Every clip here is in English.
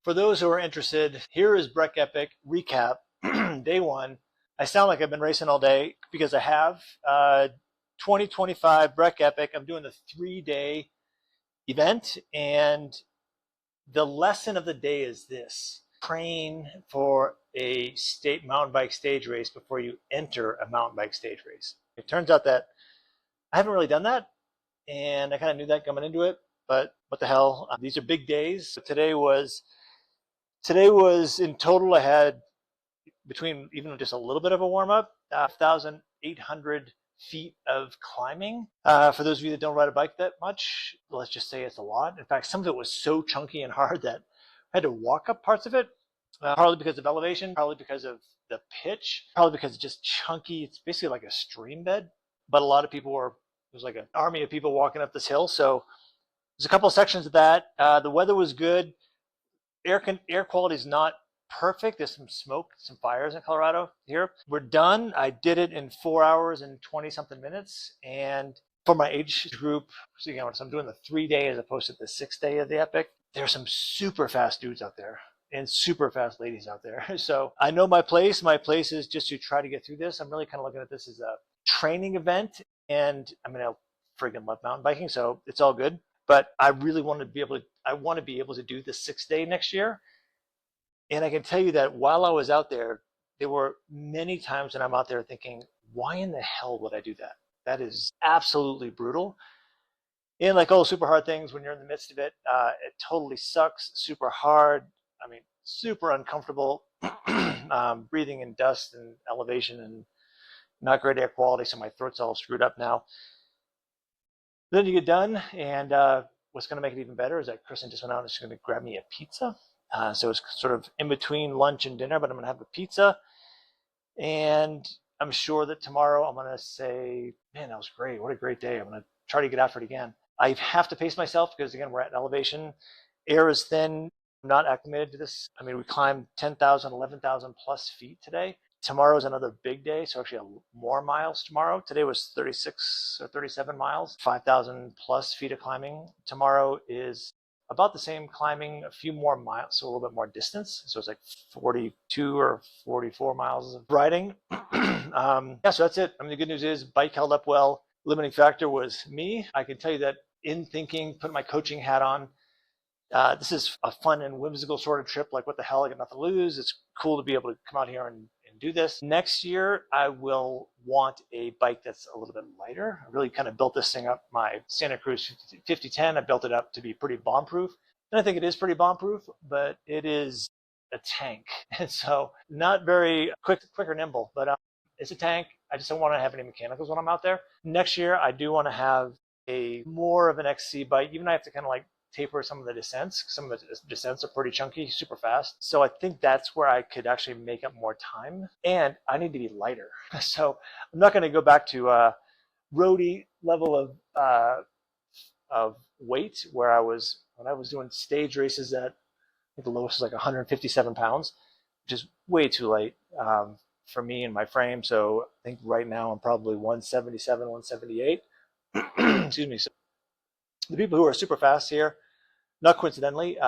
For those who are interested, here is Breck Epic recap, day one. I sound like I've been racing all day because I have. 2025 Breck Epic. I'm doing the 3-day event, and the lesson of the day is this: train for a state mountain bike stage race before you enter a mountain bike stage race. It turns out that I haven't really done that, and I kind of knew that coming into it, but what the hell? These are big days. Today was in total, I had, between even just a little bit of a warm up, 1,800 feet of climbing. For those of you that don't ride a bike that much, let's just say it's a lot. In fact, some of it was so chunky and hard that I had to walk up parts of it, partly because of elevation, partly because of the pitch, probably because it's just chunky. It's basically like a stream bed, but a lot of people were, there's like an army of people walking up this hill. So there's a couple of sections of that. The weather was good. Air quality is not perfect. There's some smoke, some fires in Colorado here. We're done. I did it in 4 hours and 20 something minutes. And for my age group, so I'm doing the 3-day as opposed to the 6-day of the Epic. There's some super fast dudes out there and super fast ladies out there. So I know my place. My place is just to try to get through this. I'm really kind of looking at this as a training event. And I mean, I friggin' love mountain biking, so it's all good. But I really want to be able to do the 6-day next year. And I can tell you that while I was out there were many times when I'm out there thinking, why in the hell would I do that? That is absolutely brutal. And like all super hard things, when you're in the midst of it, it totally sucks, super hard. I mean, super uncomfortable, breathing in dust and elevation and not great air quality. So my throat's all screwed up now. Then you get done, and what's going to make it even better is that Kristen just went out and she's going to grab me a pizza. So it's sort of in between lunch and dinner, but I'm going to have a pizza. And I'm sure that tomorrow I'm going to say, man, that was great. What a great day. I'm going to try to get after it again. I have to pace myself because, again, we're at an elevation. Air is thin. I'm not acclimated to this. I mean, we climbed 10,000, 11,000 plus feet today. Tomorrow is another big day, so actually more miles tomorrow. Today was 36 or 37 miles, 5,000 plus feet of climbing. Tomorrow is about the same climbing, a few more miles, so a little bit more distance. So it's like 42 or 44 miles of riding. Yeah, so that's it. I mean, the good news is bike held up well. Limiting factor was me. I can tell you that in thinking, putting my coaching hat on, this is a fun and whimsical sort of trip. Like, what the hell? I got nothing to lose. It's cool to be able to come out here and do this. Next year, I will want a bike that's a little bit lighter. I really kind of built this thing up. My Santa Cruz 5010, I built it up to be pretty bomb-proof. And I think it is pretty bomb-proof, but it is a tank. And so not very quick or nimble, but it's a tank. I just don't want to have any mechanicals when I'm out there. Next year, I do want to have a more of an XC bike. Even I have to kind of like taper some of the descents. Some of the descents are pretty chunky, super fast. So I think that's where I could actually make up more time. And I need to be lighter. So I'm not going to go back to roadie level of weight where I was when I was doing stage races at, I think the lowest was like 157 pounds, which is way too light for me and my frame. So I think right now I'm probably 177, 178. Excuse me. So the people who are super fast here, not coincidentally,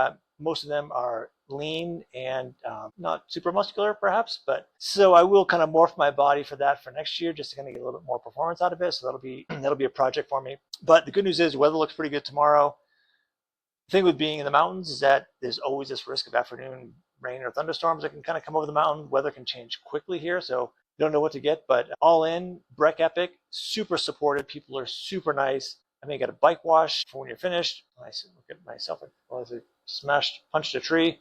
most of them are lean and not super muscular, perhaps. But so I will kind of morph my body for that for next year, just to kind of get a little bit more performance out of it. So that'll be a project for me. But the good news is weather looks pretty good tomorrow. The thing with being in the mountains is that there's always this risk of afternoon rain or thunderstorms that can kind of come over the mountain. Weather can change quickly here, so you don't know what to get. But all in, Breck Epic, super supported. People are super nice. I may get a bike wash for when you're finished. I look at myself, I punched a tree,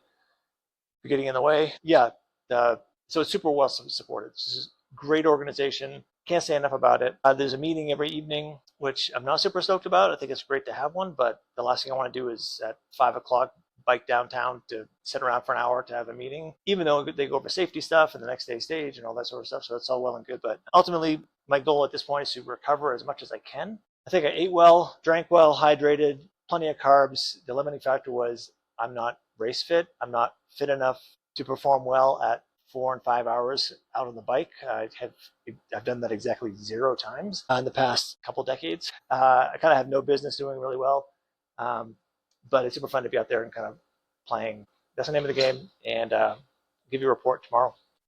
for getting in the way. Yeah, so it's super well supported. This is great organization. Can't say enough about it. There's a meeting every evening, which I'm not super stoked about. I think it's great to have one, but the last thing I want to do is at 5 o'clock bike downtown to sit around for an hour to have a meeting, even though they go over safety stuff and the next day stage and all that sort of stuff. So it's all well and good. But ultimately, my goal at this point is to recover as much as I can. I think I ate well, drank well, hydrated, plenty of carbs. The limiting factor was I'm not race fit. I'm not fit enough to perform well at 4 and 5 hours out on the bike. I've done that exactly 0 times in the past couple decades. I kind of have no business doing really well, but it's super fun to be out there and kind of playing That's the name of the game, and give you a report tomorrow.